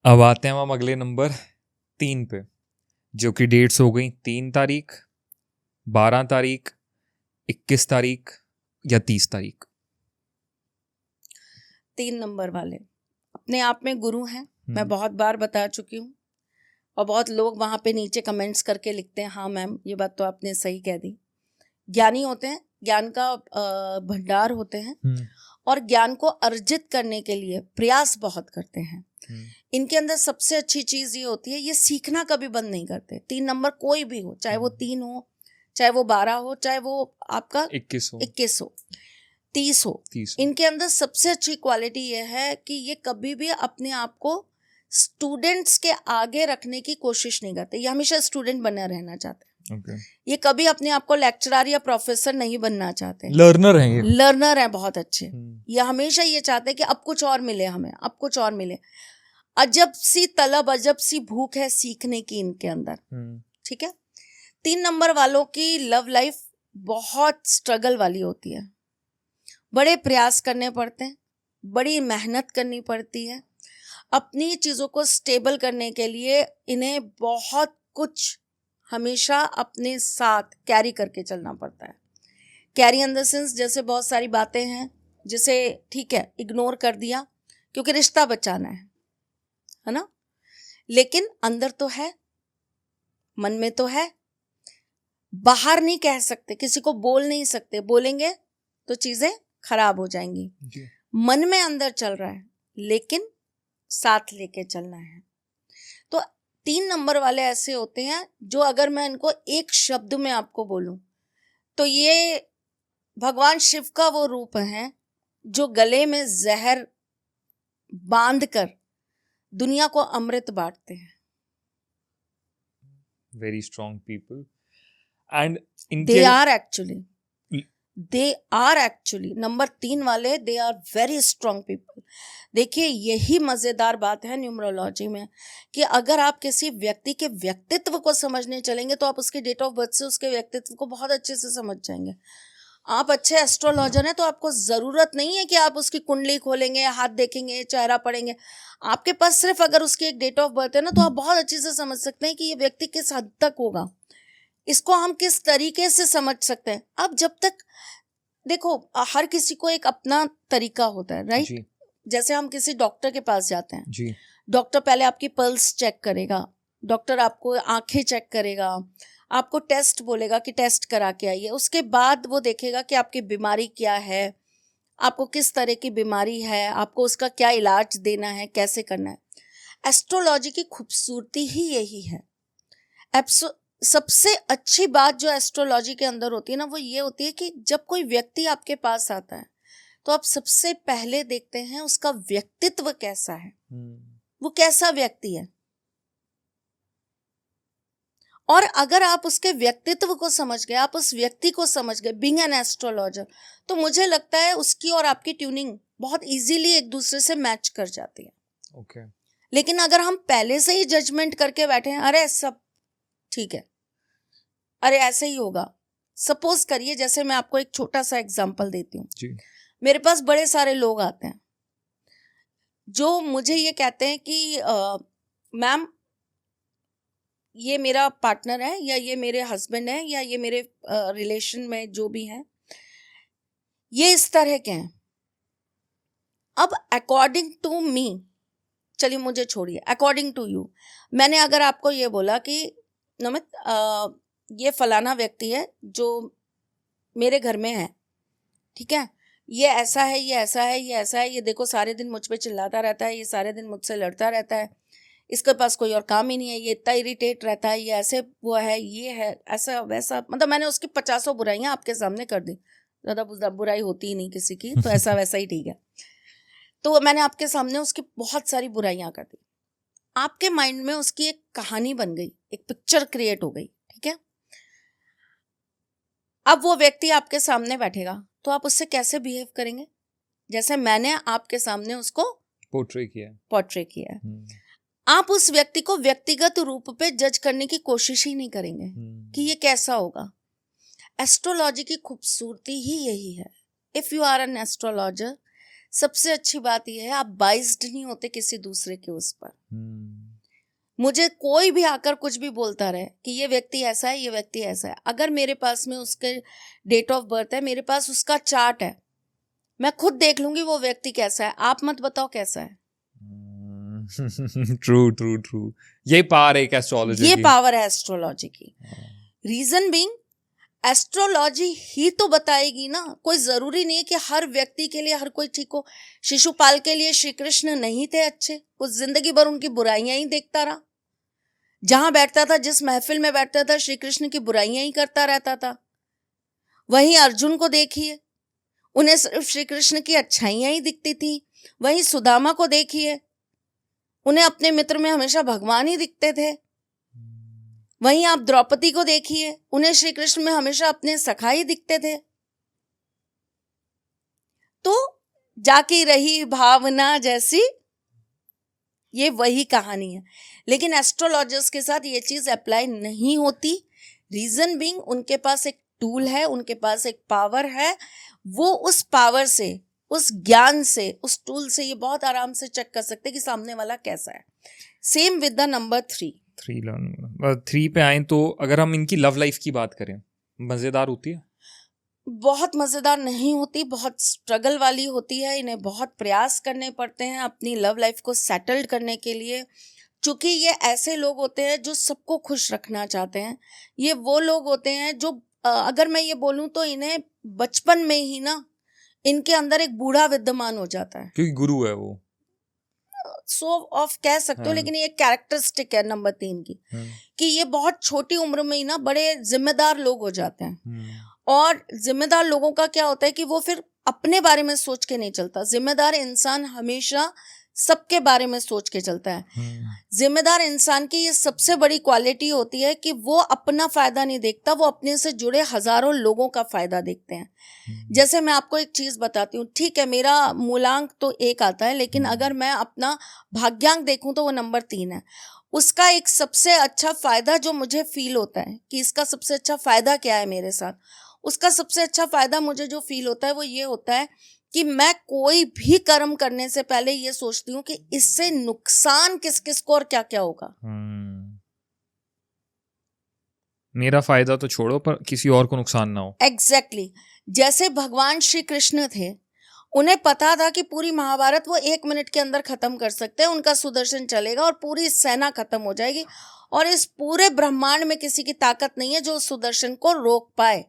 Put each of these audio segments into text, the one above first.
अब आते हैं हम अगले नंबर 3 पे, जो कि डेट्स हो गई 3 तारीख, 12 तारीख, 21 तारीख या 30 तारीख। 3 नंबर वाले अपने आप में गुरु हैं, मैं बहुत बार बता चुकी हूँ, और बहुत लोग वहाँ पे नीचे कमेंट्स करके लिखते हैं हाँ मैम ये बात तो आपने सही कह दी। ज्ञानी होते हैं, ज्ञान का भंडार होते हैं, और ज्ञान को अर्जित करने के लिए प्रयास बहुत करते हैं। इनके अंदर सबसे अच्छी चीज ये होती है, ये सीखना कभी बंद नहीं करते। 3 नंबर कोई भी हो, चाहे वो 3 हो, चाहे वो 12 हो, चाहे वो आपका 21 हो, 30 हो, इनके अंदर सबसे अच्छी क्वालिटी ये है कि ये कभी भी अपने आप को स्टूडेंट्स के आगे रखने की कोशिश नहीं करते। ये हमेशा स्टूडेंट बना रहना चाहते हैं। ये कभी अपने आप को लेक्चरर या प्रोफेसर नहीं बनना चाहते। लर्नर हैं, ये लर्नर हैं बहुत अच्छे। ये हमेशा ये चाहते हैं कि अब कुछ और मिले हमें, अब कुछ और मिले। अजब सी तलब, अजब सी भूख है सीखने की इनके अंदर। ठीक है। 3 नंबर वालों की लव लाइफ बहुत स्ट्रगल वाली होती है, बड़े प्रयास करने पड़ते हैं, बड़ी मेहनत करनी पड़ती है। अपनी चीज़ों को स्टेबल करने के लिए इन्हें बहुत कुछ हमेशा अपने साथ कैरी करके चलना पड़ता है। कैरी इन द सेंस, जैसे बहुत सारी बातें हैं जिसे ठीक है इग्नोर कर दिया क्योंकि रिश्ता बचाना है ना, लेकिन अंदर तो है, मन में तो है, बाहर नहीं कह सकते, किसी को बोल नहीं सकते, बोलेंगे तो चीजें खराब हो जाएंगी। मन में अंदर चल रहा है लेकिन साथ लेके चलना है। तो 3 नंबर वाले ऐसे होते हैं जो, अगर मैं इनको एक शब्द में आपको बोलूं तो ये भगवान शिव का वो रूप है जो गले में जहर बांध कर दुनिया को अमृत बांटते हैं। Very strong people and they are actually number 3 वाले, they are very strong people. देखिए यही मजेदार बात है न्यूमरोलॉजी में कि अगर आप किसी व्यक्ति के व्यक्तित्व को समझने चलेंगे तो आप उसके डेट ऑफ बर्थ से उसके व्यक्तित्व को बहुत अच्छे से समझ जाएंगे। आप अच्छे एस्ट्रोलॉजर हैं तो आपको जरूरत नहीं है कि आप उसकी कुंडली खोलेंगे, हाथ देखेंगे, चेहरा पढ़ेंगे। आपके पास सिर्फ अगर उसकी एक डेट ऑफ बर्थ है ना, तो आप बहुत अच्छे से समझ सकते हैं कि ये व्यक्ति किस हद तक होगा, इसको हम किस तरीके से समझ सकते हैं। अब जब तक देखो, हर किसी को एक अपना तरीका होता है, राइट। जैसे हम किसी डॉक्टर के पास जाते हैं, डॉक्टर पहले आपकी पल्स चेक करेगा, डॉक्टर आपको आंखें चेक करेगा, आपको टेस्ट बोलेगा कि टेस्ट करा के आइए, उसके बाद वो देखेगा कि आपकी बीमारी क्या है, आपको किस तरह की बीमारी है, आपको उसका क्या इलाज देना है, कैसे करना है। एस्ट्रोलॉजी की खूबसूरती ही यही है। सबसे अच्छी बात जो एस्ट्रोलॉजी के अंदर होती है ना, वो ये होती है कि जब कोई व्यक्ति आपके पास आता है तो आप सबसे पहले देखते हैं उसका व्यक्तित्व कैसा है, वो कैसा व्यक्ति है। और अगर आप उसके व्यक्तित्व को समझ गए, आप उस व्यक्ति को समझ गए बीइंग एन एस्ट्रोलॉजर, तो मुझे लगता है उसकी और आपकी ट्यूनिंग बहुत इजीली एक दूसरे से मैच कर जाती है। लेकिन अगर हम पहले से ही जजमेंट करके बैठे हैं, अरे सब ठीक है, अरे ऐसे ही होगा। सपोज करिए, जैसे मैं आपको एक छोटा सा एग्जांपल देती हूँ। मेरे पास बड़े सारे लोग आते हैं जो मुझे ये कहते हैं कि मैम ये मेरा पार्टनर है, या ये मेरे हस्बैंड है, या ये मेरे रिलेशन में जो भी हैं, ये इस तरह के हैं। अब अकॉर्डिंग टू मी, चलिए मुझे छोड़िए, अकॉर्डिंग टू यू, मैंने अगर आपको ये बोला कि नमित ये फलाना व्यक्ति है जो मेरे घर में है, ठीक है, ये ऐसा है, ये ऐसा है, ये ऐसा है, ये देखो सारे दिन मुझ पे चिल्लाता रहता है, ये सारे दिन मुझसे लड़ता रहता है, इसके पास कोई और काम ही नहीं है, ये इतना इरिटेट रहता है, ये ऐसे वो है, ये है ऐसा वैसा, मतलब मैंने उसकी 50 बुराइयां आपके सामने कर दी। ज़्यादा बुराई होती ही नहीं किसी की, तो ऐसा वैसा ही ठीक है। तो मैंने आपके सामने उसकी बहुत सारी बुराइयां कर दी, आपके माइंड में उसकी एक कहानी बन गई, एक पिक्चर क्रिएट हो गई, ठीक है। अब वो व्यक्ति आपके सामने बैठेगा तो आप उससे कैसे बिहेव करेंगे, जैसे मैंने आपके सामने उसको पोर्ट्रे किया है। आप उस व्यक्ति को व्यक्तिगत रूप पे जज करने की कोशिश ही नहीं करेंगे कि ये कैसा होगा। एस्ट्रोलॉजी की खूबसूरती ही यही है। If you are an astrologer, सबसे अच्छी बात यह है आप बाइस्ड नहीं होते किसी दूसरे के उस पर। मुझे कोई भी आकर कुछ भी बोलता रहे कि ये व्यक्ति ऐसा है, ये व्यक्ति ऐसा है, अगर मेरे पास में उसके डेट ऑफ बर्थ है, मेरे पास उसका चार्ट है, मैं खुद देख लूंगी वो व्यक्ति कैसा है, आप मत बताओ कैसा है। ट्रू ट्रू ट्रू, ये पावर है एस्ट्रोलॉजी ये की। पावर है एस्ट्रोलॉजी की। रीजन बीइंग एस्ट्रोलॉजी ही तो बताएगी ना, कोई जरूरी नहीं है कि हर व्यक्ति के लिए हर कोई ठीक हो। शिशुपाल के लिए श्री कृष्ण नहीं थे अच्छे, वो जिंदगी भर उनकी बुराइयां ही देखता रहा, जहां बैठता था, जिस महफिल में बैठता था, श्री कृष्ण की बुराइयां ही करता रहता था। वहीं अर्जुन को देखिए, उन्हें सिर्फ श्री कृष्ण की अच्छाइयां ही दिखती थी। वहीं सुदामा को देखिए, उन्हें अपने मित्र में हमेशा भगवान ही दिखते थे। वहीं आप द्रौपदी को देखिए, उन्हें श्री कृष्ण में हमेशा अपने सखा ही दिखते थे। तो जाकी रही भावना जैसी, ये वही कहानी है। लेकिन एस्ट्रोलॉजर्स के साथ ये चीज अप्लाई नहीं होती। रीजन बीइंग उनके पास एक टूल है, उनके पास एक पावर है, वो उस पावर से, उस ज्ञान से, उस टूल से ये बहुत आराम से चेक कर सकते हैं कि सामने वाला कैसा है। सेम विद द नंबर 3 पे आए तो अगर हम इनकी लव लाइफ की बात करें, मजेदार होती है? बहुत मजेदार नहीं होती, बहुत स्ट्रगल वाली होती है। इन्हें बहुत प्रयास करने पड़ते हैं अपनी लव लाइफ को सेटल्ड करने के लिए, क्योंकि ये ऐसे लोग होते हैं जो सबको खुश रखना चाहते हैं। ये वो लोग होते हैं जो अगर मैं ये बोलूं तो इन्हें बचपन में ही ना इनके अंदर एक बूढ़ा विद्यमान हो जाता है, क्योंकि गुरु है वो, सो ऑफ कह सकते हो। लेकिन ये कैरेक्टरिस्टिक है नंबर 3 की, कि ये बहुत छोटी उम्र में ही ना बड़े जिम्मेदार लोग हो जाते हैं। और जिम्मेदार लोगों का क्या होता है कि वो फिर अपने बारे में सोच के नहीं चलता। जिम्मेदार इंसान हमेशा सबके बारे में सोच के चलता है। जिम्मेदार इंसान की ये सबसे बड़ी क्वालिटी होती है कि वो अपना फायदा नहीं देखता, वो अपने से जुड़े हजारों लोगों का फायदा देखते हैं। जैसे मैं आपको एक चीज बताती हूँ, ठीक है मेरा मूलांक तो 1 आता है, लेकिन अगर मैं अपना भाग्यांक देखूं तो वो नंबर 3 है। उसका एक सबसे अच्छा फायदा जो मुझे फील होता है कि इसका सबसे अच्छा फायदा क्या है मेरे साथ, उसका सबसे अच्छा फायदा मुझे जो फील होता है वो ये होता है कि मैं कोई भी कर्म करने से पहले ये सोचती हूँ कि इससे नुकसान किस किस को और क्या क्या होगा। मेरा फायदा तो छोड़ो पर किसी और को नुकसान ना हो। एग्जैक्टली जैसे भगवान श्री कृष्ण थे, उन्हें पता था कि पूरी महाभारत वो 1 मिनट के अंदर खत्म कर सकते हैं। उनका सुदर्शन चलेगा और पूरी सेना खत्म हो जाएगी, और इस पूरे ब्रह्मांड में किसी की ताकत नहीं है जो सुदर्शन को रोक पाए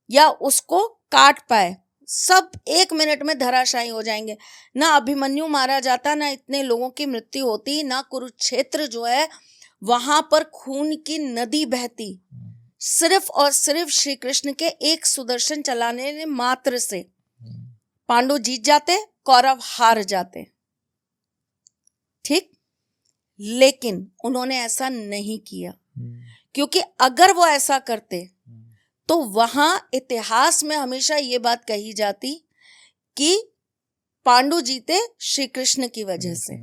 या उसको काट पाए। सब 1 मिनट में धराशायी हो जाएंगे। ना अभिमन्यु मारा जाता, ना इतने लोगों की मृत्यु होती, ना कुरुक्षेत्र जो है वहां पर खून की नदी बहती, सिर्फ और सिर्फ श्री कृष्ण के एक सुदर्शन चलाने मात्र से पांडु जीत जाते, कौरव हार जाते। ठीक, लेकिन उन्होंने ऐसा नहीं किया, क्योंकि अगर वो ऐसा करते तो वहां इतिहास में हमेशा ये बात कही जाती कि पांडु जीते श्री कृष्ण की वजह से,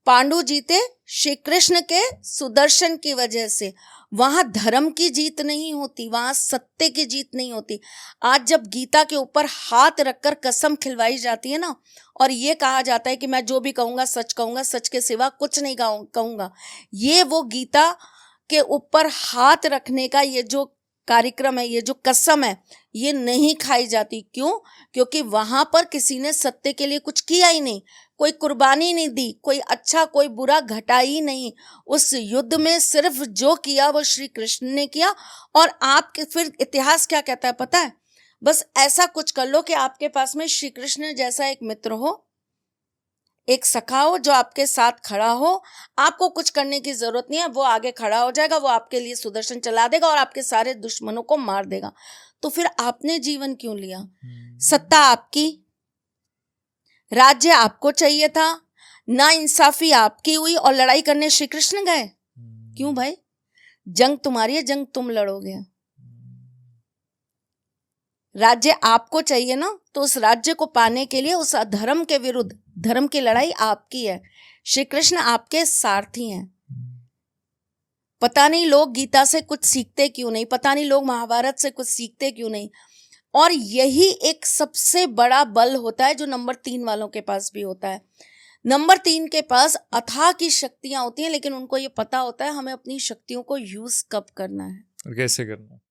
पांडु जीते श्री कृष्ण के सुदर्शन की वजह से। वहां धर्म की जीत नहीं होती, वहां सत्य की जीत नहीं होती। आज जब गीता के ऊपर हाथ रखकर कसम खिलवाई जाती है ना, और ये कहा जाता है कि मैं जो भी कहूंगा सच कहूंगा, सच के सिवा कुछ नहीं कहूंगा, ये वो गीता के ऊपर हाथ रखने का ये जो कार्यक्रम है, ये जो कसम है, ये नहीं खाई जाती। क्यों? क्योंकि वहां पर किसी ने सत्य के लिए कुछ किया ही नहीं, कोई कुर्बानी नहीं दी, कोई अच्छा कोई बुरा घटा ही नहीं। उस युद्ध में सिर्फ जो किया वो श्री कृष्ण ने किया। और आपके फिर इतिहास क्या कहता है पता है? बस ऐसा कुछ कर लो कि आपके पास में श्री कृष्ण जैसा एक मित्र हो, एक सखा हो जो आपके साथ खड़ा हो। आपको कुछ करने की जरूरत नहीं है, वो आगे खड़ा हो जाएगा, वो आपके लिए सुदर्शन चला देगा और आपके सारे दुश्मनों को मार देगा। तो फिर आपने जीवन क्यों लिया? सत्ता आपकी, राज्य आपको चाहिए था, ना इंसाफी आपकी हुई और लड़ाई करने श्री कृष्ण गए। क्यों भाई? जंग तुम्हारी है, जंग तुम लड़ोगे। राज्य आपको चाहिए ना, तो उस राज्य को पाने के लिए उस अधर्म के विरुद्ध धर्म की लड़ाई आपकी है। श्री कृष्ण आपके सारथी हैं। पता नहीं लोग गीता से कुछ सीखते क्यों नहीं, पता नहीं लोग महाभारत से कुछ सीखते क्यों नहीं। और यही एक सबसे बड़ा बल होता है जो नंबर 3 वालों के पास भी होता है। नंबर 3 के पास अथाह की शक्तियां होती हैं, लेकिन उनको ये पता होता है हमें अपनी शक्तियों को यूज कब करना है और कैसे करना है।